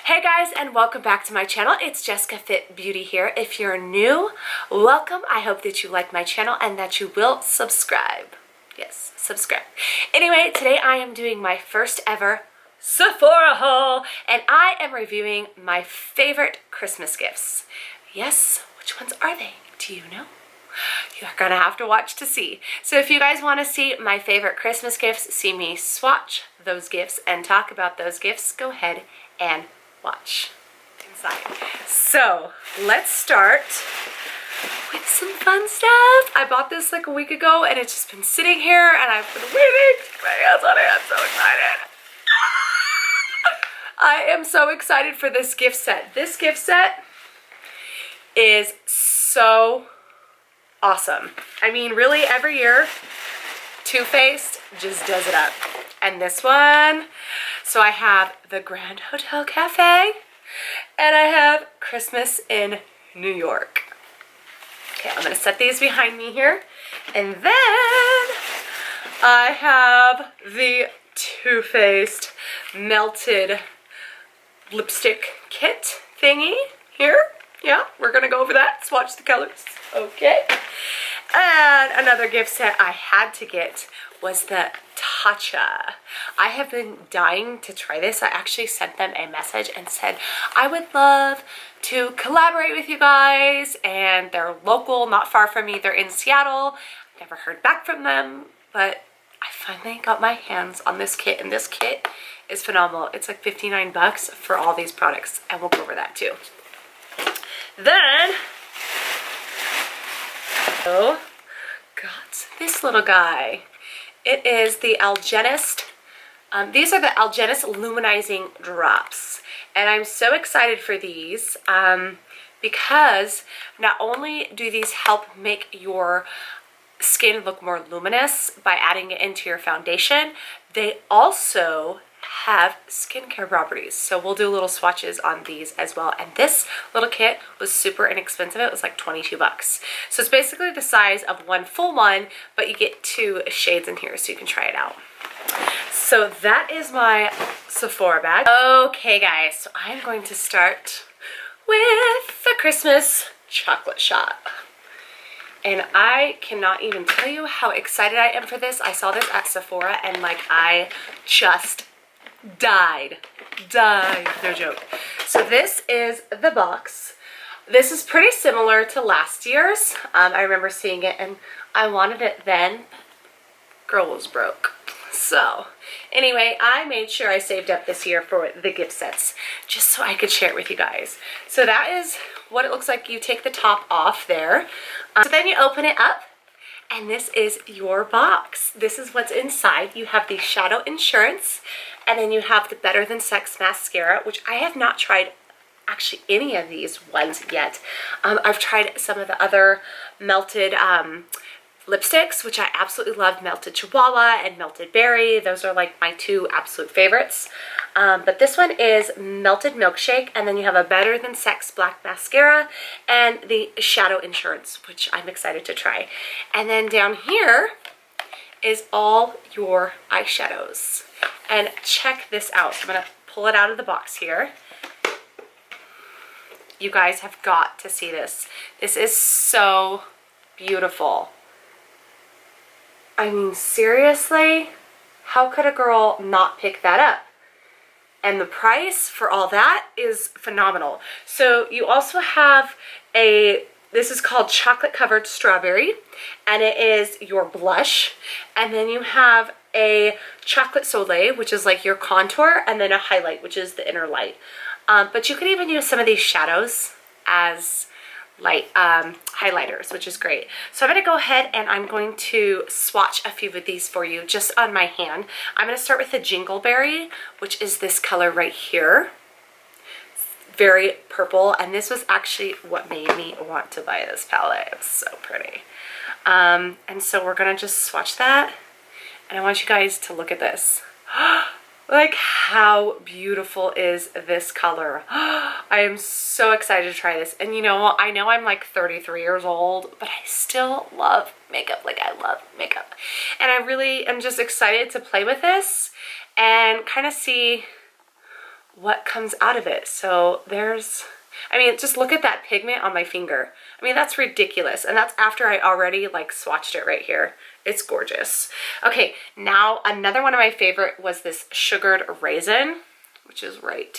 Hey guys, and welcome back to my channel. It's JessicaFitBeauty here. If you're new, welcome. I hope that you like my channel and that you will subscribe. Yes, subscribe. Anyway, today I am doing my first ever Sephora haul, and I am reviewing my favorite Christmas gifts. Yes, which ones are they? Do you know? You're gonna have to watch to see. So if you guys want to see my favorite Christmas gifts, see me swatch those gifts and talk about those gifts, go ahead and watch inside. So let's start with some fun stuff. I bought this like a week ago and it's just been sitting here and I've been waiting to get my hands on it. I'm so excited. I am so excited for this gift set. This gift set is so awesome. I mean, really, every year Too Faced just does it up. And this one, so I have the Grand Hotel Cafe and I have Christmas in New York. Okay, I'm gonna set these behind me here. And then I have the Too Faced melted lipstick kit thingy here. Yeah, we're gonna go over that, swatch the colors. Okay. And another gift set I had to get was the tatcha. I have been dying to try this. I actually sent them a message and said I would love to collaborate with you guys, and they're local, not far from me. They're in Seattle. Never heard back from them, but I finally got my hands on this kit, and this kit is phenomenal. It's like 59 bucks for all these products, and we'll go over that too. Then got this little guy. It is the Algenist. These are the Algenist Luminizing Drops. And I'm so excited for these because not only do these help make your skin look more luminous by adding it into your foundation, they also have skincare properties. So we'll do little swatches on these as well. And this little kit was super inexpensive. It was like 22 bucks. So it's basically the size of one full one, but you get 2 shades in here so you can try it out. So that is my Sephora bag. Okay guys, so I'm going to start with the Christmas chocolate shot. And I cannot even tell you how excited I am for this. I saw this at Sephora and like I just died, no joke. So this is the box. This is pretty similar to last year's. I remember seeing it and I wanted it then. Girl was broke. So anyway, I made sure I saved up this year for the gift sets just so I could share it with you guys. So that is what it looks like. You take the top off there. So then you open it up and this is your box. This is what's inside. You have the Shadow Insurance, and then you have the Better Than Sex mascara, which I have not tried actually any of these ones yet. I've tried some of the other melted lipsticks, which I absolutely love, Melted Chihuahua and Melted Berry. Those are like my 2 absolute favorites. But this one is Melted Milkshake, and then you have a Better Than Sex black mascara and the Shadow Insurance, which I'm excited to try. And then down here is all your eyeshadows. And check this out. So I'm gonna pull it out of the box here. You guys have got to see this. This is so beautiful. I mean, seriously, how could a girl not pick that up? And the price for all that is phenomenal. So you also have this is called Chocolate Covered Strawberry, and it is your blush. And then you have a Chocolate Soleil, which is like your contour, and then a highlight, which is the inner light. But you could even use some of these shadows as light highlighters, which is great. So I'm going to go ahead and I'm going to swatch a few of these for you just on my hand. I'm going to start with the Jingleberry, which is this color right here. Very purple, and this was actually what made me want to buy this palette. It's so pretty. And so we're going to just swatch that, and I want you guys to look at this. Like, how beautiful is this color? I am so excited to try this. And you know, I know I'm like 33 years old, but I still love makeup. Like, I love makeup. And I really am just excited to play with this and kind of see what comes out of it. So there's, I mean, just look at that pigment on my finger. I mean, that's ridiculous. And that's after I already like swatched it right here. It's gorgeous. Okay, now another one of my favorite was this sugared raisin, which is right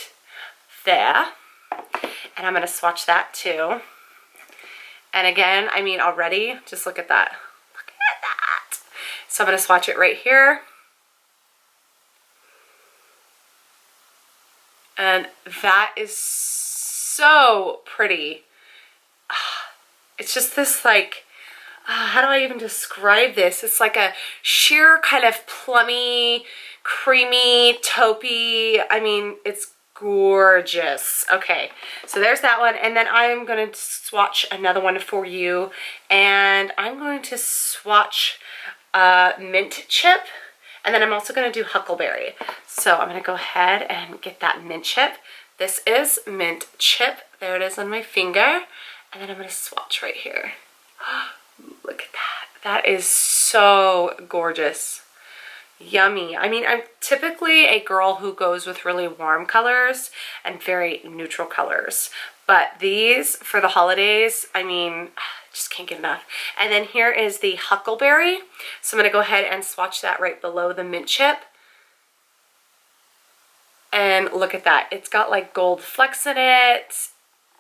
there. And I'm gonna swatch that too. And again, I mean, already, just look at that. Look at that. So I'm gonna swatch it right here. And that is so pretty. It's just this like, how do I even describe this? It's like a sheer kind of plummy, creamy, taupey. I mean, it's gorgeous. Okay, so there's that one. And then I'm going to swatch another one for you. And I'm going to swatch mint chip. And then I'm also going to do huckleberry. So I'm going to go ahead and get that mint chip. This is mint chip. There it is on my finger. And then I'm going to swatch right here. Look at that. That is so gorgeous. Yummy. I mean, I'm typically a girl who goes with really warm colors and very neutral colors. But these, for the holidays, I mean, just can't get enough. And then here is the huckleberry. So I'm going to go ahead and swatch that right below the mint chip. And look at that. It's got like gold flecks in it.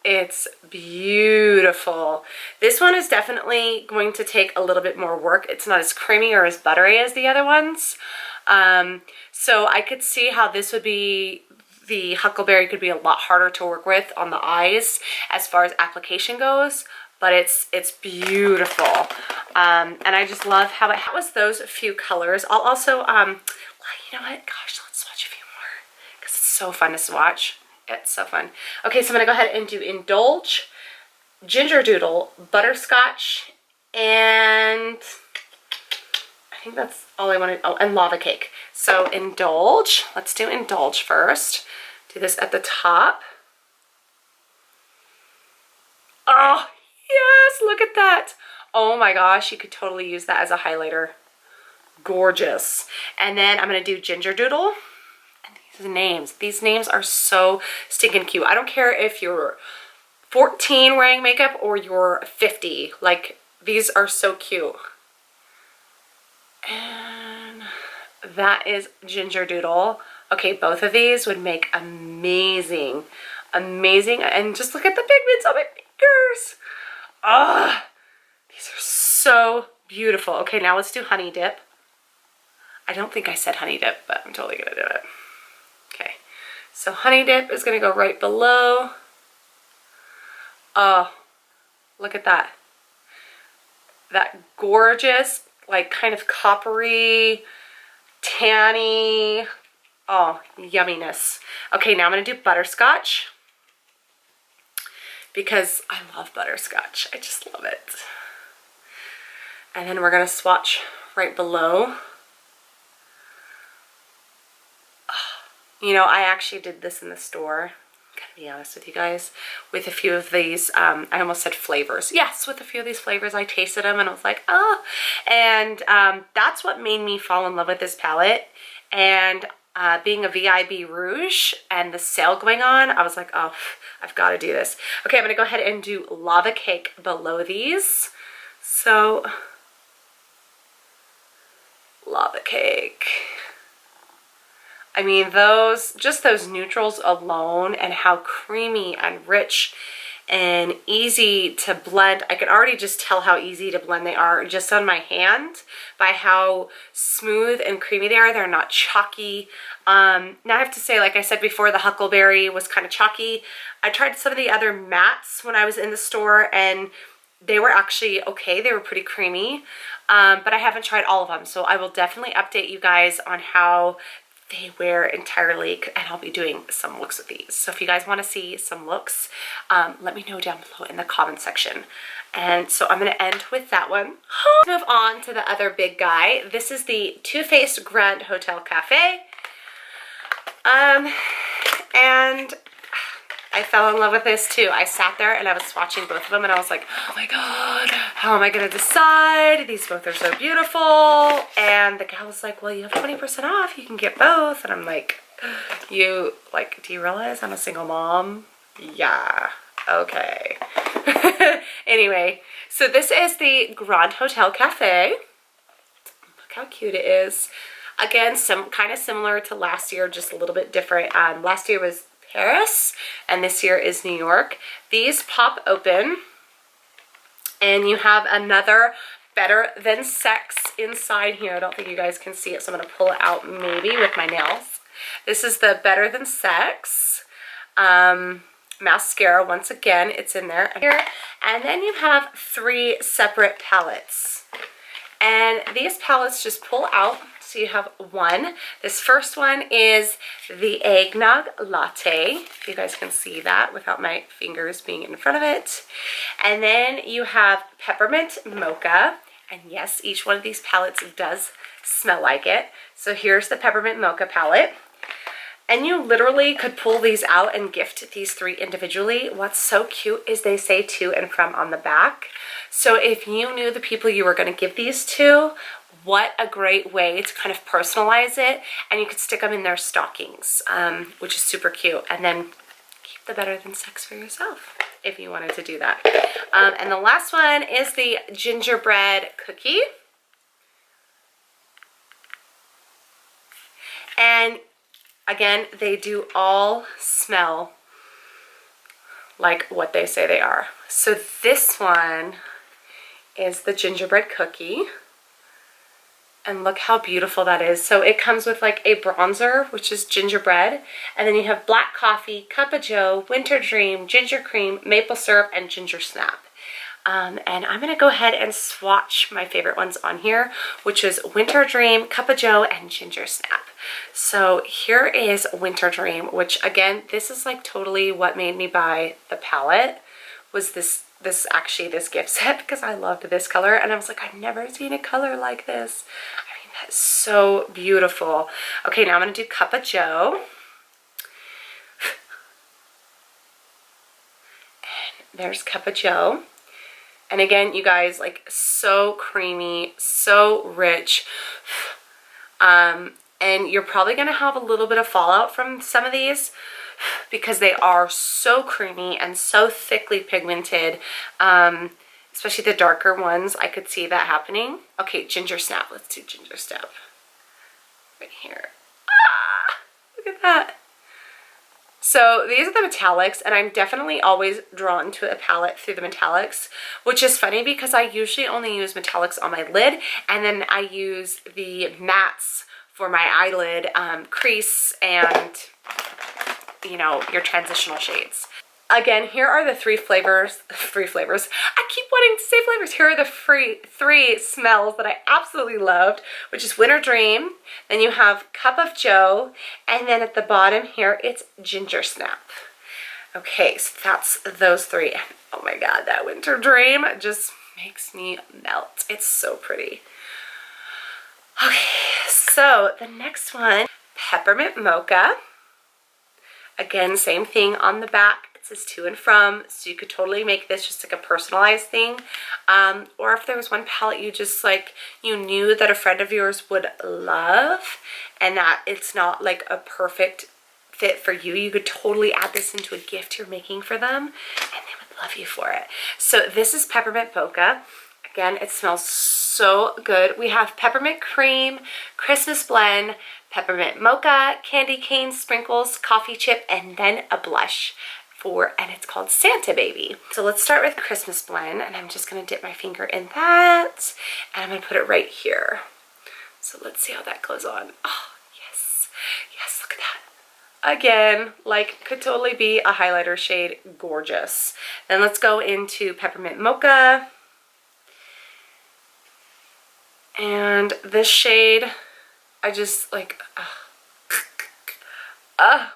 It's beautiful. This one is definitely going to take a little bit more work. It's not as creamy or as buttery as the other ones. So I could see how this would be, the huckleberry could be a lot harder to work with on the eyes as far as application goes. But it's beautiful. And I just love how it was those few colors. I'll also, well, you know what? Gosh, let's swatch a few more because it's so fun to swatch. It's so fun. Okay, so I'm going to go ahead and do Indulge, Ginger Doodle, Butterscotch, and I think that's all I wanted. Oh, and Lava Cake. So Indulge. Let's do Indulge first. Do this at the top. Oh, yes, look at that. Oh my gosh, you could totally use that as a highlighter. Gorgeous. And then I'm going to do Ginger Doodle. These names are so stinking cute. I don't care if you're 14 wearing makeup or you're 50. Like, these are so cute. And that is Ginger Doodle. Okay, both of these would make amazing, amazing. And just look at the pigments on my fingers. Ah, these are so beautiful. Okay, now let's do Honey Dip. I don't think I said Honey Dip, but I'm totally gonna do it. Okay, so Honey Dip is gonna go right below. Oh, look at that. That gorgeous, like kind of coppery, tanny, oh, yumminess. Okay, now I'm gonna do Butterscotch because I love butterscotch. I just love it. And then we're gonna swatch right below. You know, I actually did this in the store, gotta be honest with you guys, with a few of these, I almost said flavors. Yes, with a few of these flavors, I tasted them and I was like, oh. And that's what made me fall in love with this palette. And being a VIB Rouge and the sale going on, I was like, oh, I've got to do this. Okay, I'm going to go ahead and do Lava Cake below these. So, Lava Cake. I mean, just those neutrals alone and how creamy and rich and easy to blend. I can already just tell how easy to blend they are just on my hand by how smooth and creamy they are. They're not chalky. Now I have to say, like I said before, the Huckleberry was kind of chalky. I tried some of the other mattes when I was in the store and they were actually okay. They were pretty creamy, but I haven't tried all of them. So I will definitely update you guys on how they wear entirely, and I'll be doing some looks with these. So if you guys want to see some looks, let me know down below in the comment section. And so I'm going to end with that one. Let's move on to the other big guy. This is the Too Faced Grand Hotel Cafe. And I fell in love with this too. I sat there and I was swatching both of them and I was like, oh my god, how am I gonna decide? These both are so beautiful. And the gal was like, well, you have 20% off, you can get both. And I'm like, You, like, do you realize I'm a single mom? Yeah, okay. Anyway, so this is the Grand Hotel Cafe. Look how cute it is. Again, some kind of similar to last year, just a little bit different. Last year was Paris, and this year is New York. These pop open, and you have another Better Than Sex inside here. I don't think you guys can see it, so I'm going to pull it out maybe with my nails. This is the Better Than Sex mascara. Once again, it's in there here. And then you have 3 separate palettes. And these palettes just pull out. So you have one. This first one is the Eggnog Latte. If you guys can see that without my fingers being in front of it. And then you have Peppermint Mocha. And yes, each one of these palettes does smell like it. So here's the Peppermint Mocha palette. And you literally could pull these out and gift these 3 individually. What's so cute is they say to and from on the back. So if you knew the people you were going to give these to, what a great way to kind of personalize it. And you could stick them in their stockings, which is super cute. And then keep the Better Than Sex for yourself if you wanted to do that. And the last one is the gingerbread cookie. And again, they do all smell like what they say they are. So this one is the gingerbread cookie. And look how beautiful that is. So it comes with like a bronzer, which is gingerbread. And then you have black coffee, cup of joe, winter dream, ginger cream, maple syrup, and ginger snap. And I'm going to go ahead and swatch my favorite ones on here, which is Winter Dream, Cup of Joe, and Ginger Snap. So here is Winter Dream, which again, this is like totally what made me buy the palette, was this gift set, because I loved this color. And I was like, I've never seen a color like this. I mean, that's so beautiful. Okay, now I'm going to do Cup of Joe. And there's Cup of Joe. And again, you guys, like, so creamy, so rich. And you're probably going to have a little bit of fallout from some of these because they are so creamy and so thickly pigmented. Especially the darker ones, I could see that happening. Okay, Ginger Snap. Let's do Ginger Snap. Right here. Ah! Look at that. So these are the metallics, and I'm definitely always drawn to a palette through the metallics, which is funny because I usually only use metallics on my lid, and then I use the mattes for my eyelid crease and, you know, your transitional shades. Again, here are the 3 flavors. I keep wanting to say flavors. Here are the 3 smells that I absolutely loved, which is Winter Dream. Then you have Cup of Joe. And then at the bottom here, it's Ginger Snap. Okay, so that's those 3. Oh my God, that Winter Dream just makes me melt. It's so pretty. Okay, so the next one, Peppermint Mocha. Again, same thing on the back. It says to and from, so you could totally make this just like a personalized thing. Or if there was one palette you just like, you knew that a friend of yours would love and that it's not like a perfect fit for you, you could totally add this into a gift you're making for them and they would love you for it. So this is Peppermint Mocha. Again, it smells so good. We have Peppermint Cream, Christmas Blend, Peppermint Mocha, Candy Cane Sprinkles, Coffee Chip, and then a blush and it's called Santa Baby. So let's start with Christmas Blend, and I'm just going to dip my finger in that, and I'm going to put it right here. So let's see how that goes on. Oh, yes. Yes, look at that. Again, like, could totally be a highlighter shade. Gorgeous. Then let's go into Peppermint Mocha. And this shade, I just like, look at that.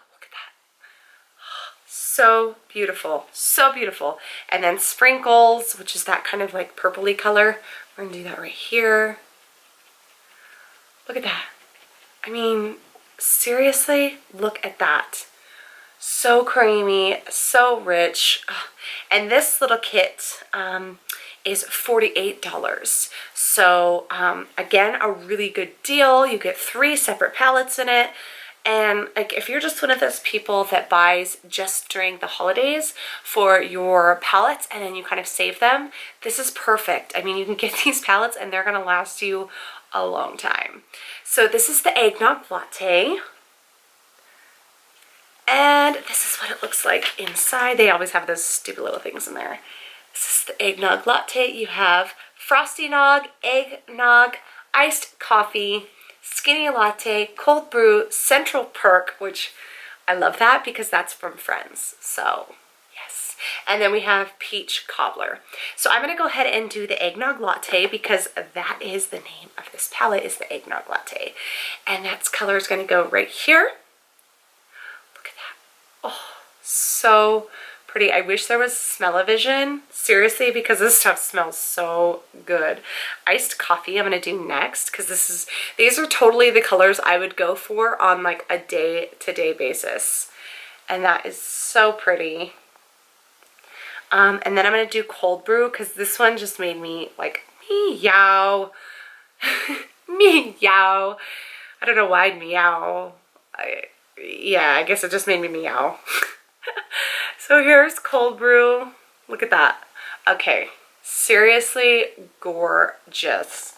So beautiful, so beautiful. And then Sprinkles, which is that kind of like purpley color. We're gonna do that right here. Look at that. I mean, seriously, look at that. So creamy, so rich. And this little kit is $48. So again, a really good deal. You get 3 separate palettes in it. And like if you're just one of those people that buys just during the holidays for your palettes and then you kind of save them, this is perfect. I mean, you can get these palettes and they're gonna last you a long time. So this is the Eggnog Latte. And this is what it looks like inside. They always have those stupid little things in there. This is the Eggnog Latte. You have Frosty Nog, Eggnog, iced coffee, skinny latte, cold brew, central perk, which I love that because that's from Friends. So yes. And then we have peach cobbler. So I'm going to go ahead and do the Eggnog Latte because that is the name of this palette, is the Eggnog Latte. And that color is going to go right here. Look at that. Oh, so pretty. I wish there was smell-o-vision, seriously, because this stuff smells so good. Iced coffee I'm gonna do next because these are totally the colors I would go for on like a day-to-day basis, and that is so pretty. And then I'm gonna do cold brew because this one just made me like meow. Meow. I don't know why meow. Yeah, I guess it just made me meow. So here's cold brew. Look at that. Okay, seriously gorgeous.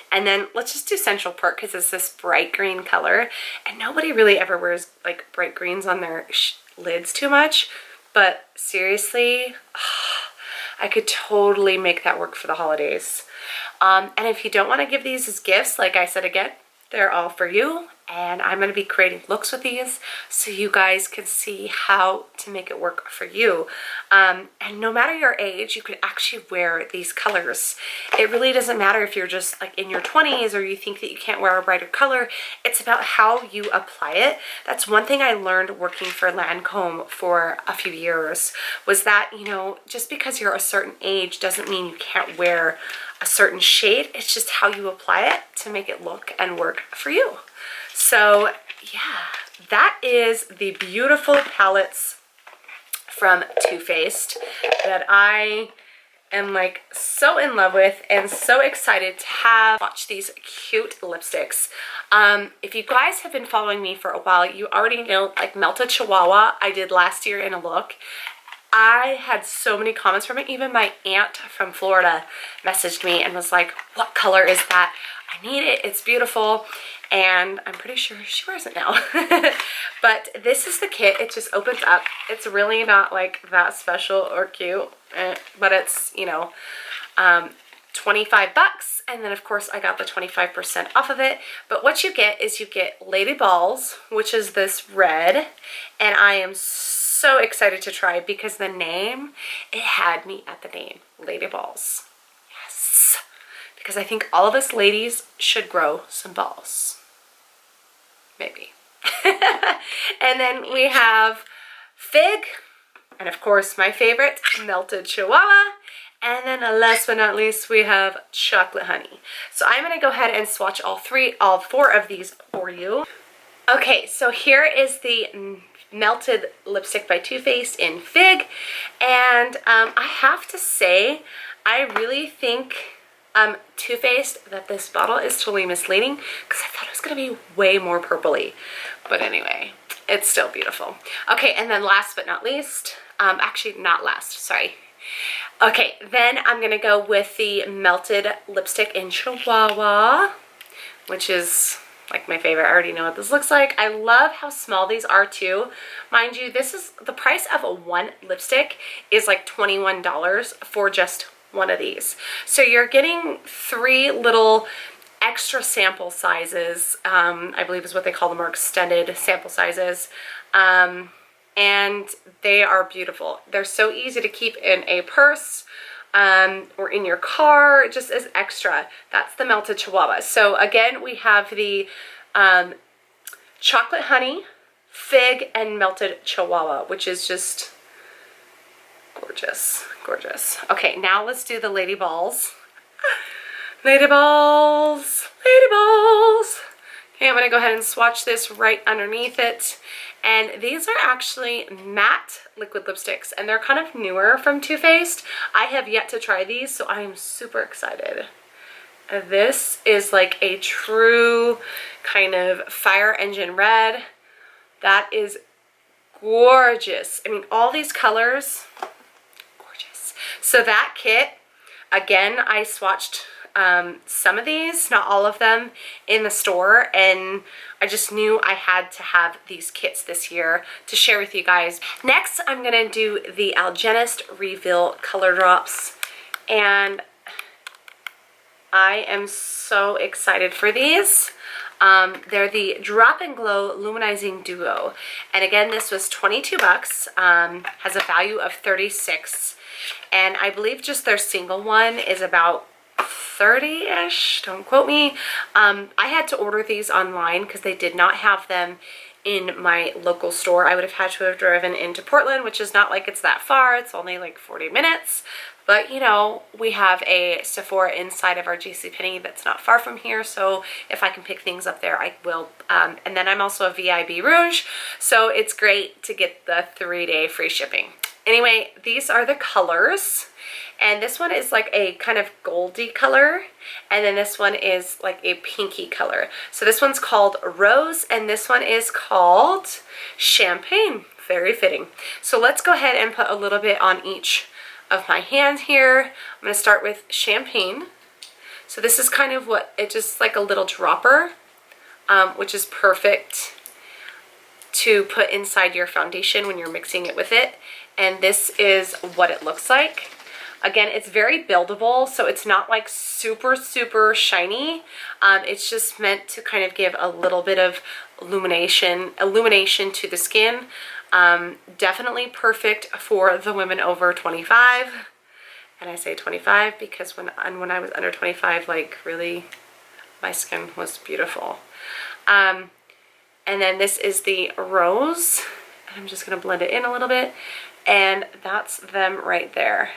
And then let's just do central perk because it's this bright green color, and nobody really ever wears like bright greens on their lids too much, but seriously, I could totally make that work for the holidays. And if you don't want to give these as gifts, like I said again, they're all for you. And I'm going to be creating looks with these so you guys can see how to make it work for you. And no matter your age, you can actually wear these colors. It really doesn't matter if you're just like in your 20s or you think that you can't wear a brighter color. It's about how you apply it. That's one thing I learned working for Lancome for a few years, was that, you know, just because you're a certain age doesn't mean you can't wear a certain shade. It's just how you apply it to make it look and work for you. So yeah, that is the beautiful palettes from Too Faced that I am like so in love with and so excited to have. Watch these cute lipsticks. If you guys have been following me for a while, you already know like Melted Chihuahua I did last year in a look. I had so many comments from it. Even my aunt from Florida messaged me and was like, what color is that? I need it. It's beautiful. And I'm pretty sure she wears it now. But this is the kit. It just opens up. It's really not like that special or cute, but it's, you know, 25 bucks. And then of course I got the 25% off of it. But what you get is you get Lady Balls, which is this red. And I am so excited to try because the name, it had me at the name, Lady Balls. Yes. Because I think all of us ladies should grow some balls. Maybe. And then we have Fig, and of course my favorite, Melted Chihuahua. And then last but not least, we have Chocolate Honey. So I'm going to go ahead and swatch all four of these for you. Okay, so here is the Melted lipstick by Too Faced in Fig. And I have to say, I really think Too Faced that this bottle is totally misleading because I thought it was going to be way more purpley. But anyway, it's still beautiful. Okay, and then last but not least, actually not last, sorry. Okay, then I'm going to go with the Melted lipstick in Chihuahua, which is like my favorite. I already know what this looks like. I love how small these are too. Mind you, this is the price of one lipstick is like $21 for just one of these. So you're getting 3 little extra sample sizes, I believe is what they call them, or extended sample sizes. And they are beautiful. They're so easy to keep in a purse or in your car, just as extra. That's the Melted Chihuahua. So again, we have the Chocolate Honey, Fig, and Melted Chihuahua, which is just gorgeous, gorgeous. Okay, now let's do the Lady Balls. Lady Balls, Lady Balls. Okay, I'm gonna go ahead and swatch this right underneath it. And these are actually matte liquid lipsticks, and they're kind of newer from Too Faced. I have yet to try these, so I am super excited. This is like a true kind of fire engine red. That is gorgeous. I mean, all these colors, gorgeous. So that kit, again, I swatched some of these, not all of them, in the store, and I just knew I had to have these kits this year to share with you guys. Next, I'm gonna do the Algenist Reveal Color Drops, and I am so excited for these. They're the Drop and Glow Luminizing Duo, and again, this was 22 bucks, has a value of 36, and I believe just their single one is about 30-ish, don't quote me. I had to order these online because they did not have them in my local store. I would have had to have driven into Portland, which is not like it's that far. It's only like 40 minutes. But, you know, we have a Sephora inside of our JCPenney that's not far from here, so if I can pick things up there, I will. And then I'm also a VIB Rouge, so it's great to get the 3-day free shipping. Anyway, these are the colors. And this one is like a kind of goldy color, and then this one is like a pinky color. So this one's called Rose, and this one is called Champagne. Very fitting. So let's go ahead and put a little bit on each of my hands here. I'm going to start with Champagne. So this is kind of what, it's just like a little dropper, which is perfect to put inside your foundation when you're mixing it with it. And this is what it looks like. Again, it's very buildable, so it's not like super, super shiny. It's just meant to kind of give a little bit of illumination to the skin. Definitely perfect for the women over 25. And I say 25 because when I was under 25, like really, my skin was beautiful. And then this is the Rose. I'm just gonna blend it in a little bit, and that's them right there.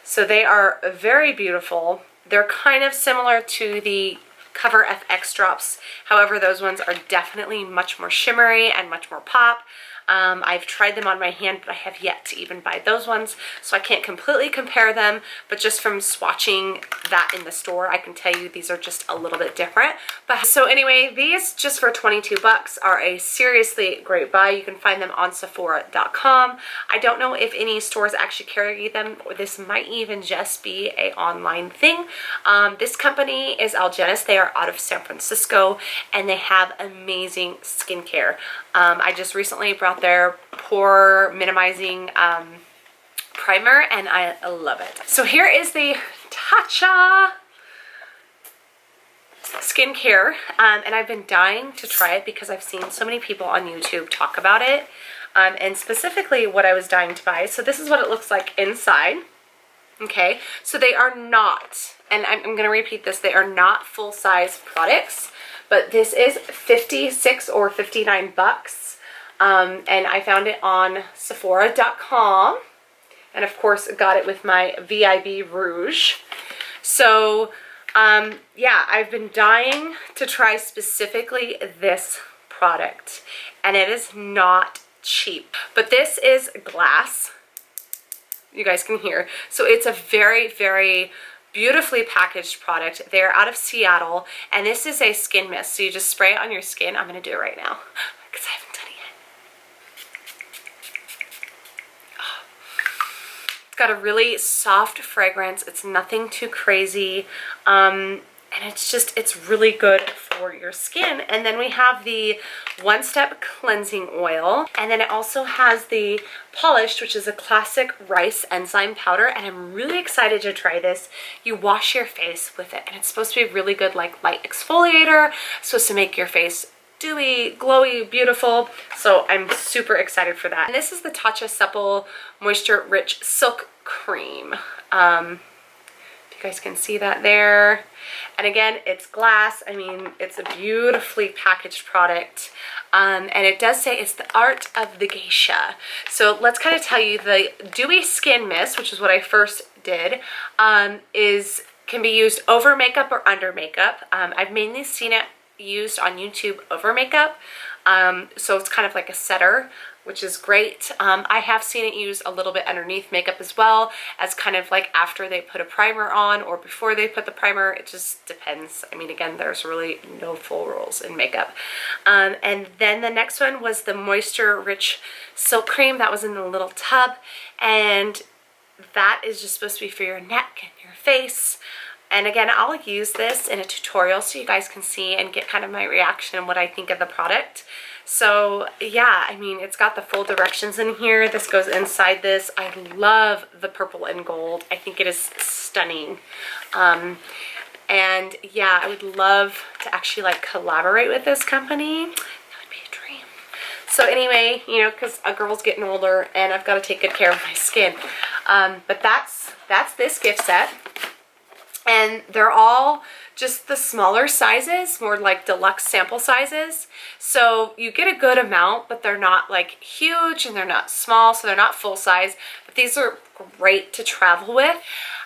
So they are very beautiful. They're kind of similar to the Cover FX drops. However, those ones are definitely much more shimmery and much more pop. I've tried them on my hand, but I have yet to even buy those ones, so I can't completely compare them, but just from swatching that in the store, I can tell you these are just a little bit different. But so anyway, these just for 22 bucks are a seriously great buy. You can find them on Sephora.com. I don't know if any stores actually carry them, or this might even just be a online thing. This company is Algenist. They are out of San Francisco, and they have amazing skincare. I just recently brought their pore minimizing primer, and I love it. So here is the Tatcha Skincare, and I've been dying to try it because I've seen so many people on YouTube talk about it, and specifically what I was dying to buy. So this is what it looks like inside. Okay, so they are not, and I'm going to repeat this, they are not full-size products, but this is 56 or 59 bucks. And I found it on Sephora.com, and of course got it with my VIB Rouge. So yeah, I've been dying to try specifically this product, and it is not cheap. But this is glass, you guys can hear. So it's a very, very beautifully packaged product. They're out of Seattle, and this is a skin mist. So you just spray it on your skin. I'm going to do it right now because I haven't done it yet. Oh. It's got a really soft fragrance. It's nothing too crazy. And it's really good for your skin. And then we have the One Step Cleansing Oil. And then it also has the Polished, which is a classic rice enzyme powder. And I'm really excited to try this. You wash your face with it, and it's supposed to be really good, like light exfoliator. Supposed to make your face dewy, glowy, beautiful. So I'm super excited for that. And this is the Tatcha Supple Moisture Rich Silk Cream. You guys can see that there. And again, it's glass. I mean, it's a beautifully packaged product. And it does say it's the art of the geisha. So let's kind of tell you, the Dewy Skin Mist, which is what I first did, can be used over makeup or under makeup. I've mainly seen it used on YouTube over makeup. So it's kind of like a setter, which is great. I have seen it used a little bit underneath makeup as well, as kind of like after they put a primer on or before they put the primer. It just depends. I mean, again, there's really no full rules in makeup. And then the next one was the Moisture Rich Silk Cream. That was in the little tub, and that is just supposed to be for your neck and your face. And again, I'll use this in a tutorial so you guys can see and get kind of my reaction and what I think of the product. So yeah, I mean, it's got the full directions in here. This goes inside this. I love the purple and gold. I think it is stunning. And yeah, I would love to actually like collaborate with this company. That would be a dream. So anyway, you know, because a girl's getting older and I've got to take good care of my skin. But that's this gift set. And they're all just the smaller sizes, more like deluxe sample sizes. So you get a good amount, but they're not like huge and they're not small, so they're not full size. But these are great to travel with.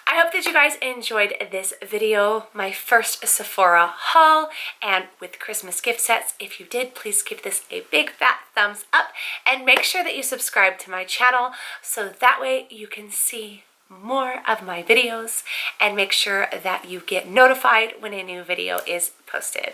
I hope that you guys enjoyed this video, my first Sephora haul and with Christmas gift sets. If you did, please give this a big fat thumbs up and make sure that you subscribe to my channel so that way you can see more of my videos and make sure that you get notified when a new video is posted.